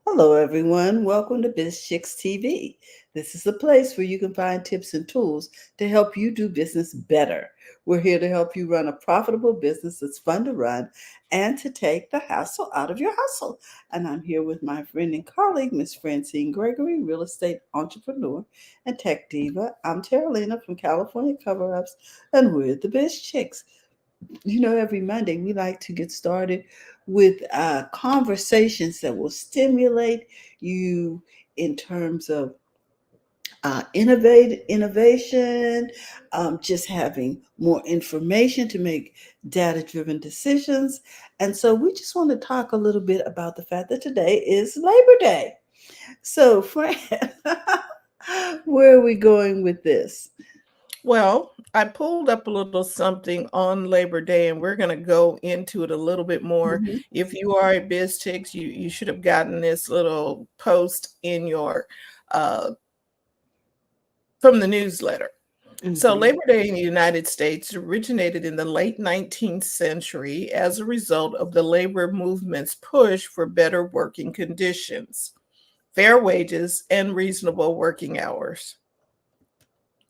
Hello, everyone. Welcome to BizChicks TV. This is a place where you can find tips and tools to help you do business better. We're here to help you run a profitable business that's fun to run and to take the hassle out of your hustle. And I'm here with my friend and colleague, Miss Francine Gregory, real estate entrepreneur and tech diva. I'm Terralina from California Cover Ups, and we're the Biz Chicks. Every Monday we like to get started with conversations that will stimulate you in terms of innovation, just having more information to make data-driven decisions. And so we just want to talk a little bit about the fact that today is Labor Day. So, Fran, where are we going with this? Well, I pulled up a little something on Labor Day, and we're going to go into it a little bit more. Mhm, If you are a BizChicks, you should have gotten this little post in your uh, from the newsletter. So, mhm. Labor Day in the United States originated in the late 19th century as a result of the labor movement's push for better working conditions, fair wages, and reasonable working hours.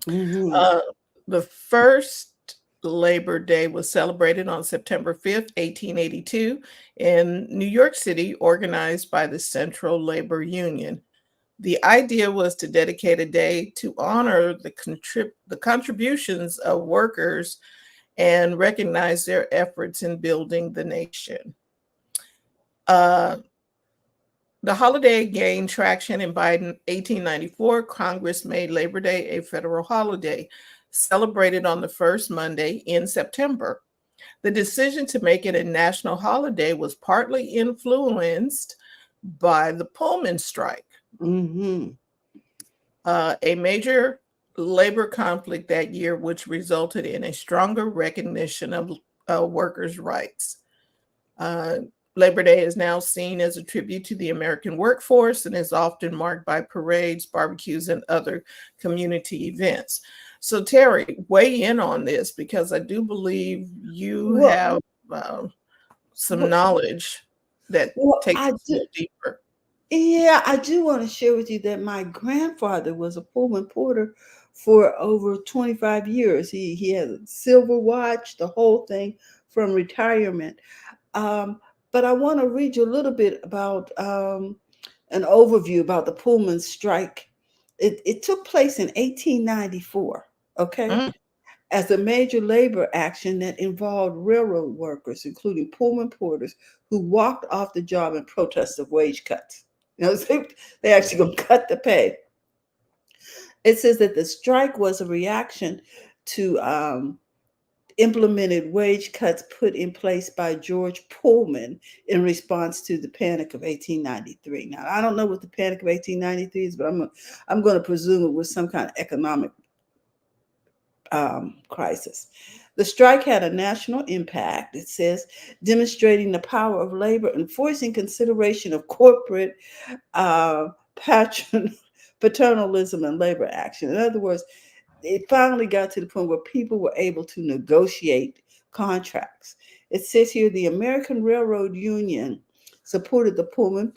Mhm. Uh, the first Labor Day was celebrated on September 5th, 1882, in New York City, organized by the Central Labor Union. The idea was to dedicate a day to honor the contributions of workers and recognize their efforts in building the nation. Uh, the holiday gained traction, and by 1894, Congress made Labor Day a federal holiday, celebrated on the first Monday in September. The decision to make it a national holiday was partly influenced by the Pullman strike, Mhm. a major labor conflict that year, which resulted in a stronger recognition of workers' rights. Uh, Labor Day is now seen as a tribute to the American workforce and is often marked by parades, barbecues, and other community events. So, Terry, weigh in on this because I do believe you Well, have uh, some well, knowledge that well, takes I us a do. little deeper. Yeah, I do want to share with you that my grandfather was a Pullman porter for over 25 years. He had a silver watch, the whole thing from retirement. Um, but I want to read you a little bit about an overview about the Pullman strike. It took place in 1894. Okay, Mm, as a major labor action that involved railroad workers, including Pullman porters, who walked off the job in protest of wage cuts. They actually going to cut the pay. It says that the strike was a reaction to implemented wage cuts put in place by George Pullman in response to the Panic of 1893. Now, I don't know what the Panic of 1893 is, but I'm going to presume it was some kind of economic crisis. The strike had a national impact, it says, demonstrating the power of labor and forcing consideration of corporate uh, patron, paternalism and labor action. In other words, it finally got to the point where people were able to negotiate contracts. It says here the American Railroad Union supported the Pullman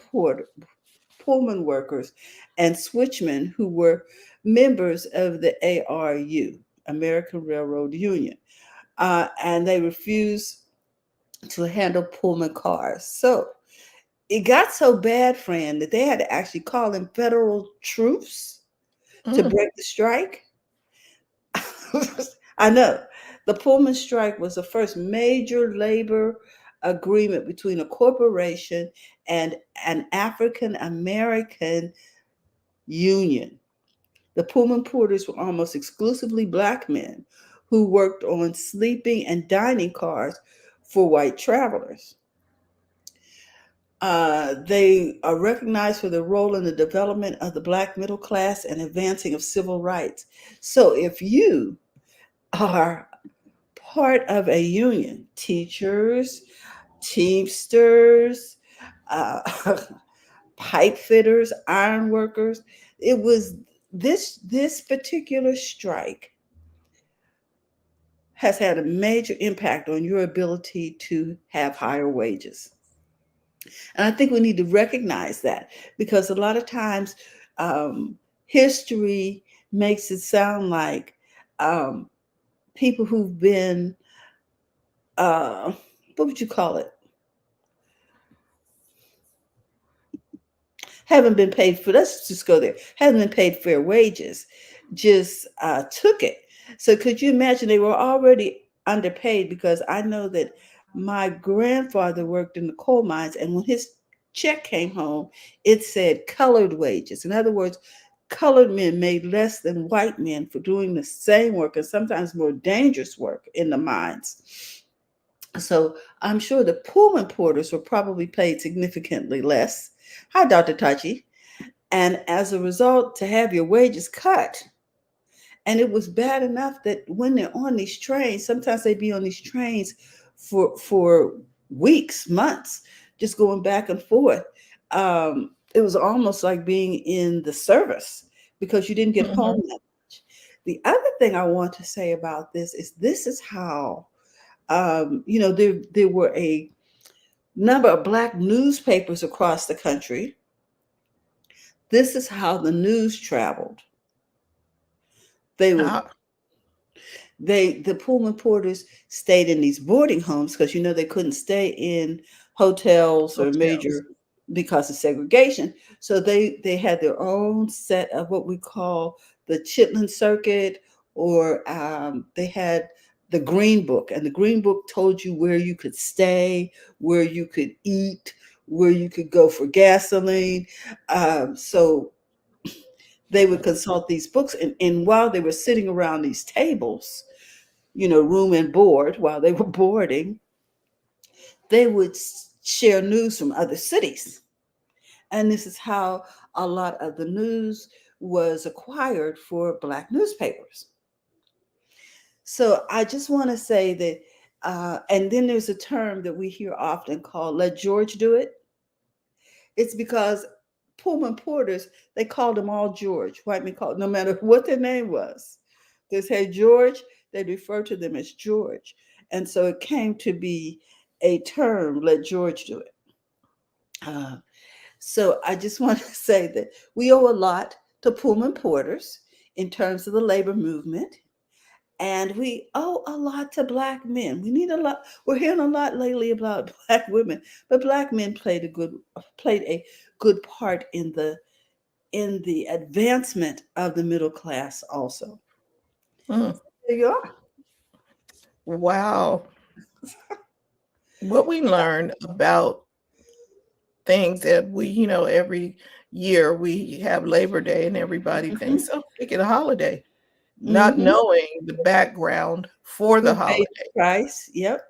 workers and switchmen who were members of the ARU, American Railroad Union, and they refused to handle Pullman cars. So it got so bad, Fran, that they had to actually call in federal troops to mm. break the strike. I know. The Pullman strike was the first major labor agreement between a corporation and an African American union. The Pullman porters were almost exclusively black men who worked on sleeping and dining cars for white travelers. They are recognized for their role in the development of the black middle class and advancing of civil rights. So if you are part of a union, teachers, teamsters, uh, pipe fitters, iron workers, it was this particular strike has had a major impact on your ability to have higher wages. And I think we need to recognize that, because a lot of times um, history makes it sound like um, people who've been, uh, what would you call it? Haven't been paid for, let's just go there, haven't been paid fair wages, just took it. So could you imagine, they were already underpaid? Because I know that my grandfather worked in the coal mines, and when his check came home, it said colored wages. In other words, colored men made less than white men for doing the same work, and sometimes more dangerous work in the mines. So I'm sure the Pullman porters were probably paid significantly less. Hi, Dr. Tachi. And as a result, to have your wages cut. And it was bad enough that when they're on these trains, sometimes they'd be on these trains for weeks, months, just going back and forth. It was almost like being in the service, because you didn't get home Mhm. that much. The other thing I want to say about this is how there were a number of black newspapers across the country. This is how the news traveled. They would Ah, the Pullman porters stayed in these boarding homes, because they couldn't stay in hotels or hotels. major, because of segregation. So they had their own set of what we call the Chitlin Circuit, or they had the Green Book, and the Green Book told you where you could stay, where you could eat, where you could go for gasoline. So they would consult these books, and while they were sitting around these tables, room and board, while they were boarding, they would share news from other cities. And this is how a lot of the news was acquired for Black newspapers. So I just want to say that, and then there's a term that we hear often called "let George do it." It's because Pullman porters, they called them all George. White men called, no matter what their name was. They say George, they refer to them as George. And so it came to be a term, let George do it. Uh, so I just want to say that we owe a lot to Pullman porters in terms of the labor movement. And we owe a lot to Black men. We need a lot. We're hearing a lot lately about Black women, but Black men played a good part in the advancement of the middle class also. Mm. There you are. Wow. What we learn about things that every year we have Labor Day and everybody Hmm. thinks, oh, make it a holiday, not Hmm. knowing the background for the Who paid the holiday. price? Yep.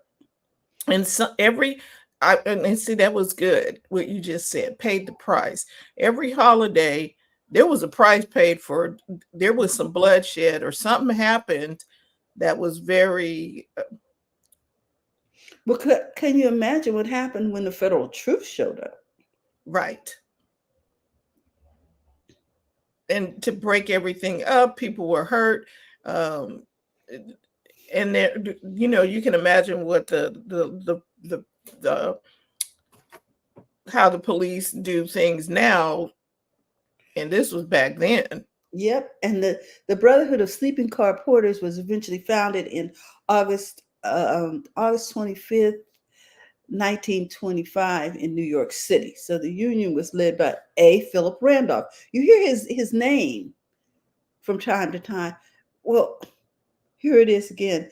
And so and see, that was good what you just said, paid the price. Every holiday, there was a price paid for, there was some bloodshed or something happened that was very Well, can you imagine what happened when the federal troops showed up? right. And to break everything up, people were hurt. Um, and there, you can imagine what the how the police do things now, and this was back then. Yep. And the Brotherhood of Sleeping Car Porters was eventually founded in August 25th, 1925 in New York City. So the union was led by A. Philip Randolph. You hear his name from time to time. Well, here it is again.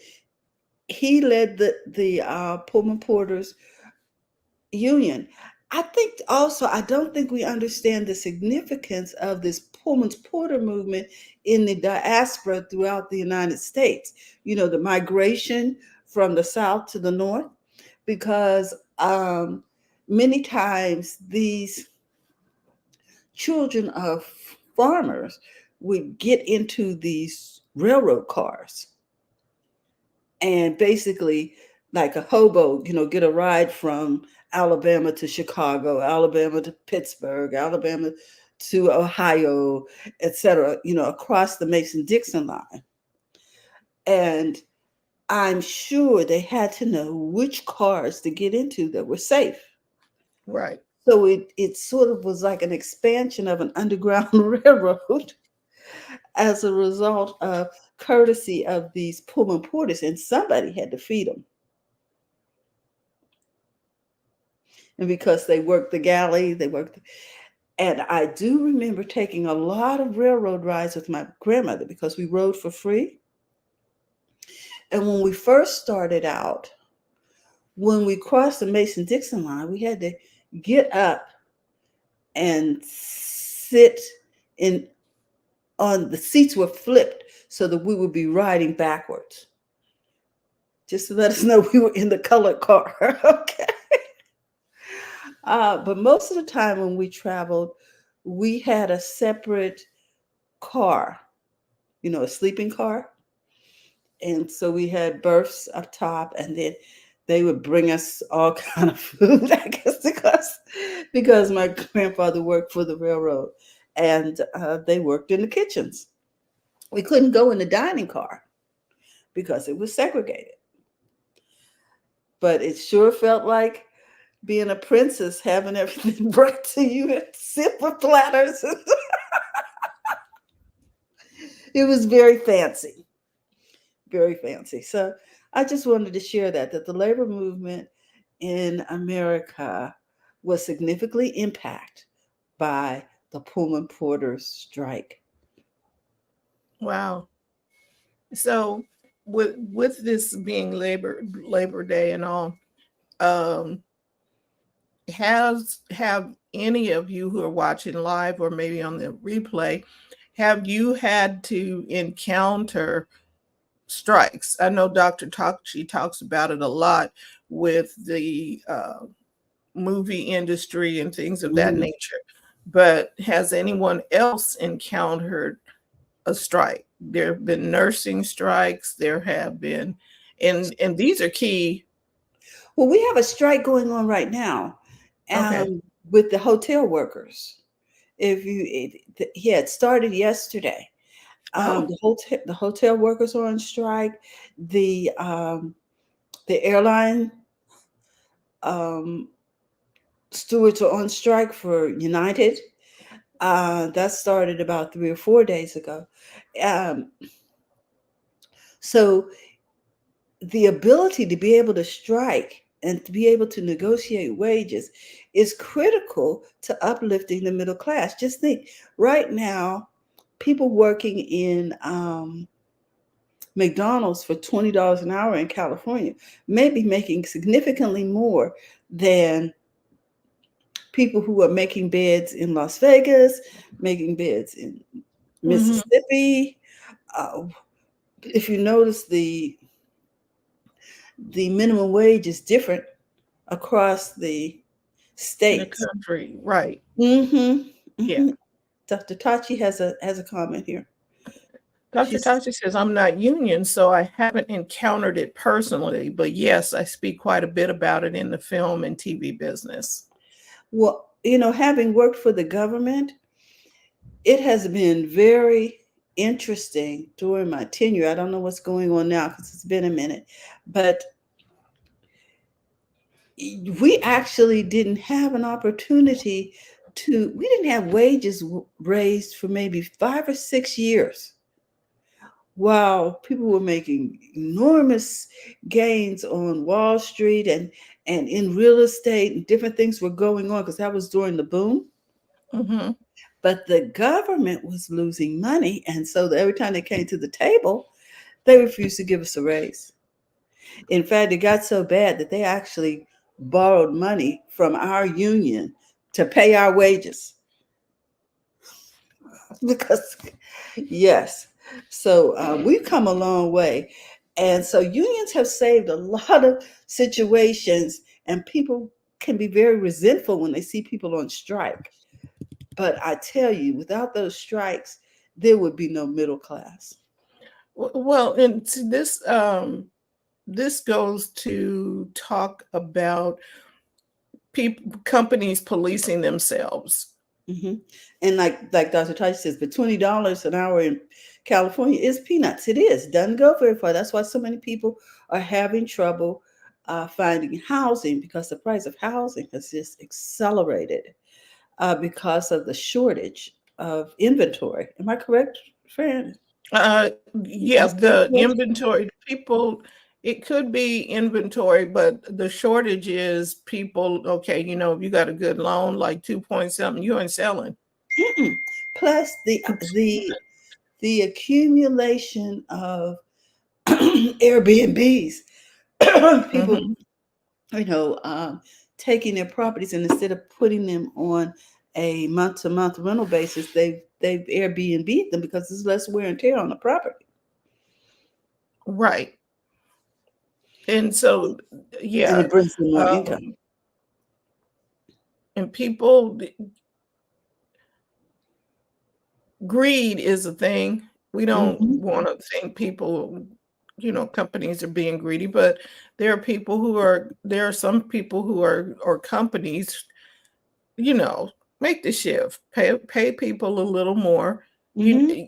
He led the Pullman Porters Union. I think also, I don't think we understand the significance of this Pullman's Porter movement in the diaspora throughout the United States. The migration from the South to the North, because many times these children of farmers would get into these railroad cars, and basically, like a hobo, get a ride from Alabama to Chicago, Alabama to Pittsburgh, Alabama to Ohio, etc., across the Mason-Dixon line. And I'm sure they had to know which cars to get into that were safe. Right. So it sort of was like an expansion of an underground railroad as a result of courtesy of these Pullman porters, and somebody had to feed them. And because they worked the galley, they worked. And I do remember taking a lot of railroad rides with my grandmother because we rode for free. And when we first started out, when we crossed the Mason Dixon line, we had to get up and sit in on the seats were flipped so that we would be riding backwards, just to let us know we were in the colored car. Okay. But most of the time when we traveled, we had a separate car, a sleeping car. And so we had berths up top, and then they would bring us all kind of food, I guess, because my grandfather worked for the railroad, and they worked in the kitchens. We couldn't go in the dining car because it was segregated. But it sure felt like being a princess, having everything brought to you in silver platters. It was very fancy, very fancy. So I just wanted to share that the labor movement in America was significantly impacted by the Pullman Porters strike. Wow. So with this being Labor Day and all, um, have any of you who are watching live or maybe on the replay, have you had to encounter strikes? I know Dr. She talks about it a lot with the movie industry and things of that Mhm. nature. But has anyone else encountered a strike? There have been nursing strikes. There have been, and these are key. Well, we have a strike going on right now, Okay. with the hotel workers. It started yesterday. Oh. The hotel workers are on strike. The the airline um, stewards are on strike for United. That started about 3 or 4 days ago. Um, so the ability to be able to strike and to be able to negotiate wages is critical to uplifting the middle class. Just think, right now, people working in McDonald's for $20 an hour in California may be making significantly more than people who are making beds in Las Vegas, making beds in Hmm. Mississippi. Uh, if you notice, the minimum wage is different across the In the states. country, right? Mm-hmm. Yeah. Mm-hmm. Dr. Tachi has a comment here. Dr. She's Tasha says, I'm not union, so I haven't encountered it personally, but yes, I speak quite a bit about it in the film and TV business. well, having worked for the government, it has been very interesting during my tenure. I don't know what's going on now because it's been a minute, but we actually didn't have an opportunity we didn't have wages raised for maybe 5 or 6 years while people were making enormous gains on Wall Street and in real estate, and different things were going on because that was during the boom. Hmm. But the government was losing money, and so every time they came to the table, they refused to give us a raise. In fact, it got so bad that they actually borrowed money from our union to pay our wages. Because, yes, so we've come a long way. And so unions have saved a lot of situations, and people can be very resentful when they see people on strike. But I tell you, without those strikes, there would be no middle class. Well, and to this goes to talk about people companies policing themselves. Hmm. And like Dr. Tyson says, but $20 an hour in California is peanuts. It is doesn't go very far. That's why so many people are having trouble finding housing because the price of housing has just accelerated because of the shortage of inventory. Am I correct, Fran? Yeah, I stand the corrected? inventory, people, it could be inventory, but the shortage is people, okay, if you got a good loan, like 2 point something, you ain't selling. Mm-mm. Plus the accumulation of Airbnbs, people, Mhm. you know, taking their properties and instead of putting them on a month-to-month rental basis, they've Airbnb them because there's less wear and tear on the property, Right. And so, and yeah, it brings them more income. um, and people, greed is a thing. We don't Hmm. want to think people, companies are being greedy, but there are some people who are, or companies, you know, make the shift, pay people a little more. You, Hmm.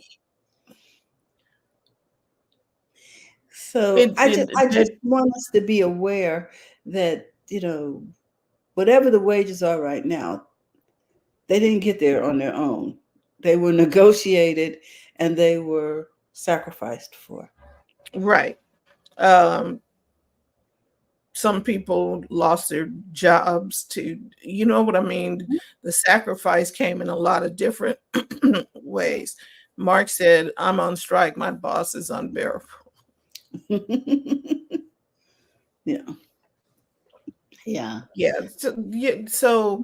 So it, it, I just it want us to be aware that whatever the wages are right now, they didn't get there on their own. They were negotiated and they were sacrificed for. right. Um, some people lost their jobs to, you know what I mean? The sacrifice came in a lot of different ways. Mark said, I'm on strike, my boss is unbearable. Yeah, yeah. So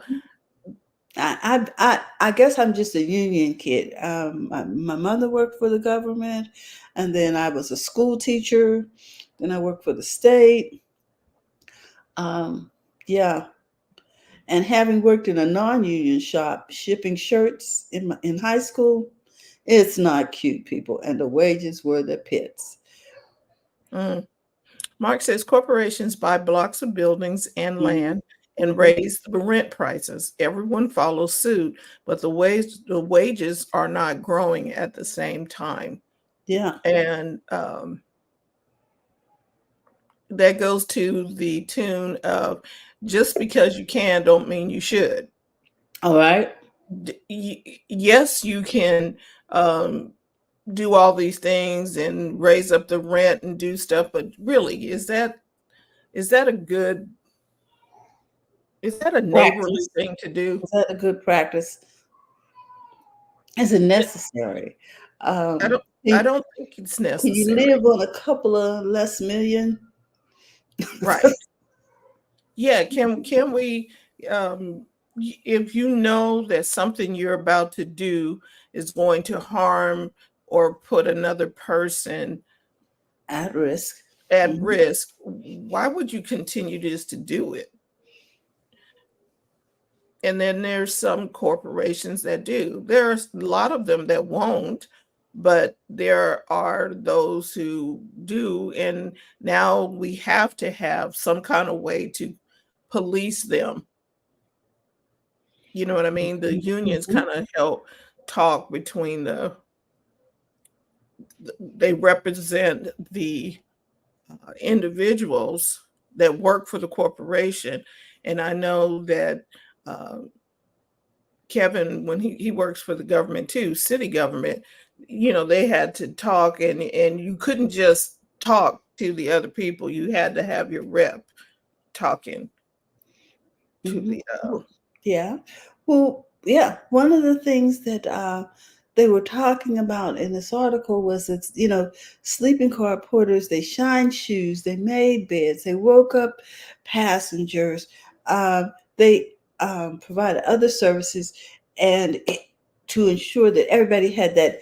I guess I'm just a union kid. My mother worked for the government, and then I was a school teacher. Then I worked for the state. Um, yeah, and having worked in a non-union shop shipping shirts in high school, it's not cute, people, and the wages were the pits. mm, Mark says corporations buy blocks of buildings and Mhm, land and mhm. raise the rent prices. Everyone follows suit, but the wages are not growing at the same time. Yeah. And that goes to the tune of, just because you can don't mean you should. All right. Yes, you can um, do all these things and raise up the rent and do stuff, but really, is that a good is that a neighborly Practice. thing to do? Is that a good practice? Is it necessary? I Um, don't I can, don't think it's can you necessary. live on a couple of less million? Right. Yeah, can we, if you know that something you're about to do is going to harm or put another person At risk. at Mhm. risk, why would you continue just to do it? And then there's some corporations that do. There's a lot of them that won't, but there are those who do. And now we have to have some kind of way to police them. You know what I mean? The unions Mhm. kind of help talk between they represent the individuals that work for the corporation. And I know that uh, Kevin, when he works for the government too, city government, they had to talk, and you couldn't just talk to the other people. You had to have your rep talking to Mhm. the Yeah. Well, yeah. One of the things that they were talking about in this article was that, sleeping car porters, they shined shoes, they made beds, they woke up passengers, they provided other services, and to ensure that everybody had that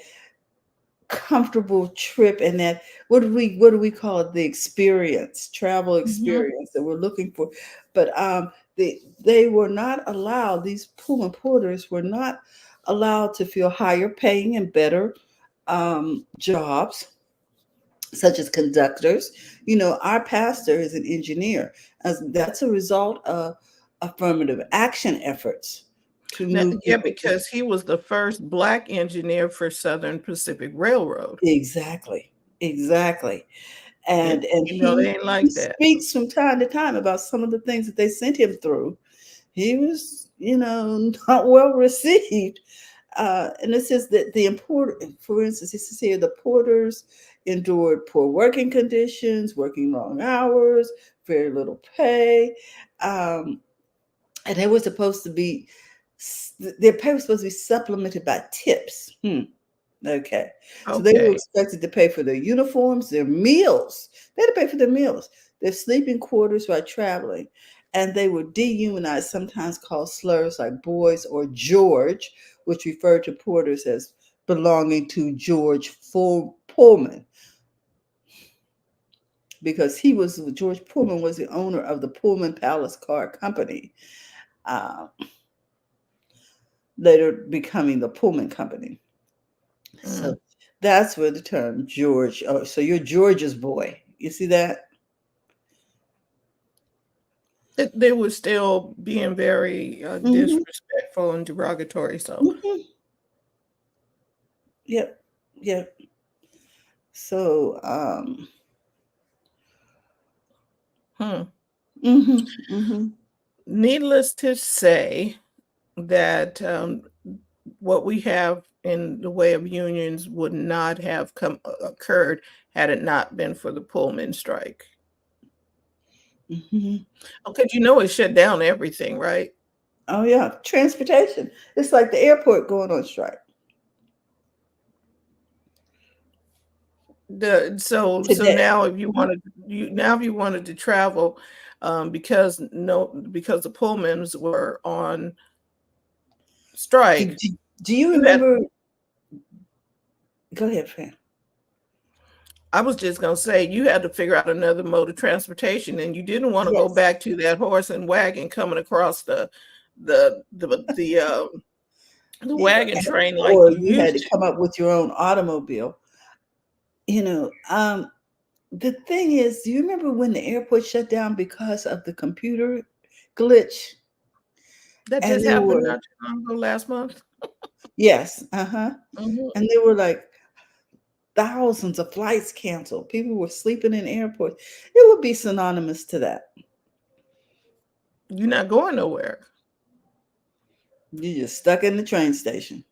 comfortable trip and that what do we call it, the experience, travel Mhm. experience that we're looking for. But they were not allowed, these Pullman porters were not allowed to feel higher paying and better jobs such as conductors. Our pastor is an engineer, as that's a result of affirmative action efforts to move Yeah, people to. because he was the first Black engineer for Southern Pacific Railroad. Exactly, exactly. Yeah, and they he ain't he like that. speaks from time to time about some of the things that they sent him through. He was, not well received. And it says that the important, for instance, it says here the porters endured poor working conditions, working long hours, very little pay, and they were supposed to be their pay was supposed to be supplemented by tips. Okay. So they were Okay. expected to pay for their uniforms, their meals. They had to pay for their meals, their sleeping quarters while traveling. And they were dehumanized, sometimes called slurs like boys or George, which referred to porters as belonging to George Pullman, because George Pullman was the owner of the Pullman Palace Car Company, uh, later becoming the Pullman Company. So Mm. that's where the term George. Oh, so you're George's boy. You see that? They were still being very Mm-hmm. disrespectful and derogatory. So, Mm-hmm. Yep. Yep. So, hmm. mm-hmm. Mm-hmm. Needless to say that what we have in the way of unions would not have occurred had it not been for the Pullman strike. Mm-hmm. Okay, it shut down everything, right? Oh yeah, transportation. It's like the airport going on strike So today. now if you wanted to travel, because the Pullmans were on Do, strike, do, do you you had remember? Go ahead, Fran. I was just gonna say you had to figure out another mode of transportation, and you didn't want to go Yes. back to that horse and wagon coming across the the the um the Yeah. wagon train like Or you you had used to to. come up with your own automobile. You know, um, the thing is, do you remember when the airport shut down because of the computer glitch? That And just there happened were, not too long ago last month. yes, uh-huh. Mhm. And there were like thousands of flights canceled. People were sleeping in airports. It would be synonymous to that. You're not going nowhere. You're just stuck in the train station.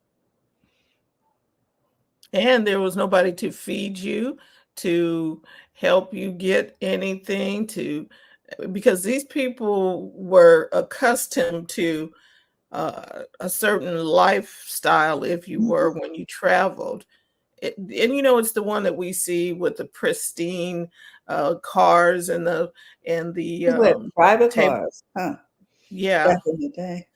And there was nobody to feed you, to help you get anything, because these people were accustomed to a certain lifestyle, if you were, Mhm. when you traveled. And it's the one that we see with the pristine cars and the People had private table, cars, huh? yeah, Back in the day.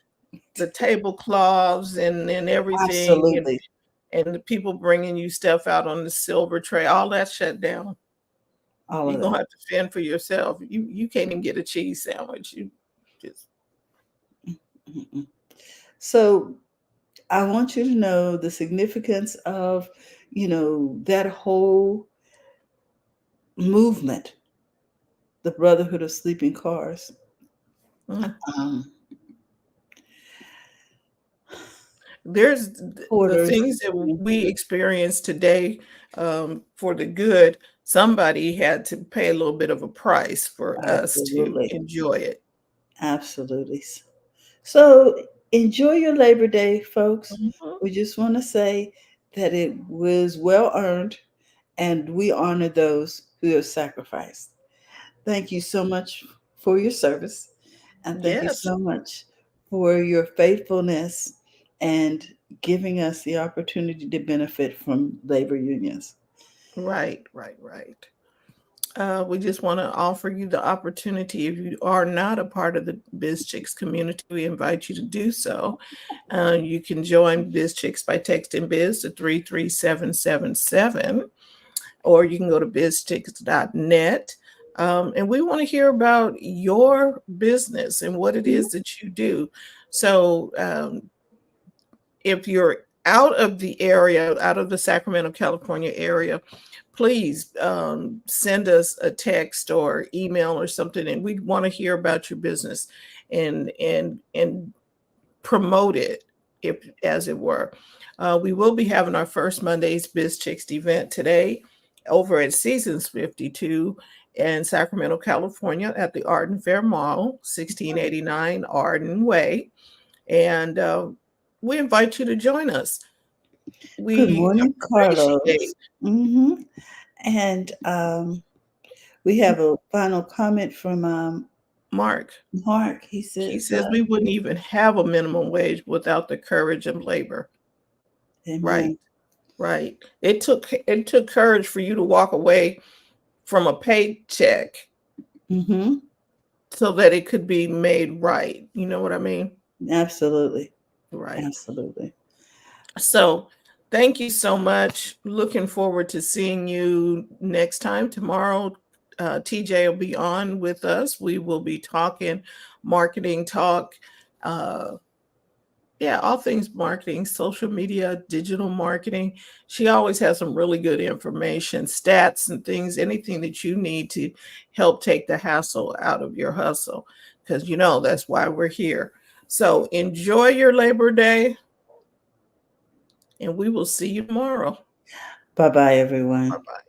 the tablecloths and everything, Absolutely. and the people bringing you stuff out on the silver tray. All that shut down. All of You're that. gonna have to fend for yourself. You can't even get a cheese sandwich. You just Mhm. So I want you to know the significance of, that whole movement, the Brotherhood of Sleeping Cars. mm. Um, There's the Porters. things that we experience today, for the good. Somebody had to pay a little bit of a price for us to Absolutely. enjoy it. Absolutely. So enjoy your Labor Day, folks. Mhm. We just want to say that it was well earned and we honor those who have sacrificed. Thank you so much for your service. And thank you Yes, so much for your faithfulness and giving us the opportunity to benefit from labor unions. right, right, right. We just want to offer you the opportunity. If you are not a part of the BizChicks community, we invite you to do so. You can join BizChicks by texting Biz to 33777, or you can go to bizchicks.net. And we want to hear about your business and what it Mhm. is that you do. So, if you're out of the area, out of the Sacramento, California area, please send us a text or email or something, and we want to hear about your business and promote it, if as it were. We will be having our first Monday's Biz Chicks event today over at Seasons 52 in Sacramento, California at the Arden Fair Mall, 1689 Arden Way. And we invite you to join us. Good We morning, appreciate Carlos. And we have a final comment from Mark. Mark. He He says, says we wouldn't even have a minimum wage without the courage of labor. Right, Amen. right. It took courage for you to walk away from a paycheck Mm-hmm. so that it could be made right. You know what I mean? Absolutely. Right. Absolutely. So thank you so much. Looking forward to seeing you next time. Tomorrow, TJ will be on with us. We will be talking marketing talk. Uh, yeah, all things marketing, social media, digital marketing. She always has some really good information, stats and things, anything that you need to help take the hassle out of your hustle. Because that's why we're here. So enjoy your Labor Day, and we will see you tomorrow. Bye bye, everyone. Bye-bye.